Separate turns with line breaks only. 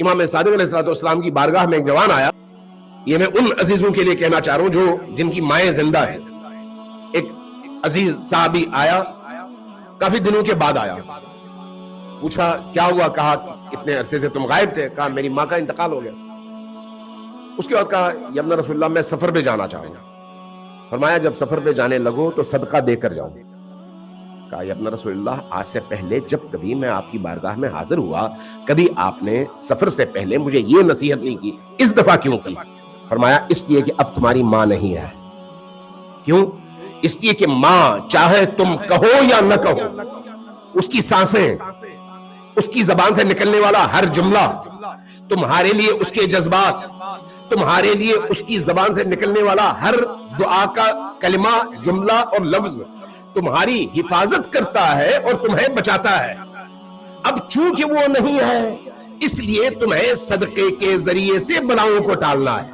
امام صادق علیہ السلام کی بارگاہ میں ایک جوان آیا. یہ میں ان عزیزوں کے لیے کہنا چاہ رہا ہوں جو جن کی مائیں زندہ ہیں. ایک عزیز صحابی آیا, کافی دنوں کے بعد آیا, پوچھا کیا ہوا, کہا اتنے عرصے سے تم غائب تھے, کہا میری ماں کا انتقال ہو گیا. اس کے بعد کہا یا ابن رسول اللہ میں سفر پہ جانا چاہوں گا. فرمایا جب سفر پہ جانے لگو تو صدقہ دے کر جاؤ. کہا یا ابن رسول اللہ آج سے پہلے جب کبھی میں آپ کی بارگاہ میں حاضر ہوا کبھی آپ نے سفر سے پہلے مجھے یہ نصیحت نہیں کی, اس دفعہ کیوں کی؟ فرمایا اس لیے کہ اب تمہاری ماں نہیں ہے. کیوں؟ اس لیے کہ ماں چاہے تم کہو یا نہ کہو, اس کی سانسیں, اس کی زبان سے نکلنے والا ہر جملہ, تمہارے لیے اس کے جذبات, تمہارے لیے اس کی زبان سے نکلنے والا ہر دعا کا کلمہ, جملہ اور لفظ تمہاری حفاظت کرتا ہے اور تمہیں بچاتا ہے. اب چونکہ وہ نہیں ہے اس لیے تمہیں صدقے کے ذریعے سے بلاؤں کو ٹالنا ہے.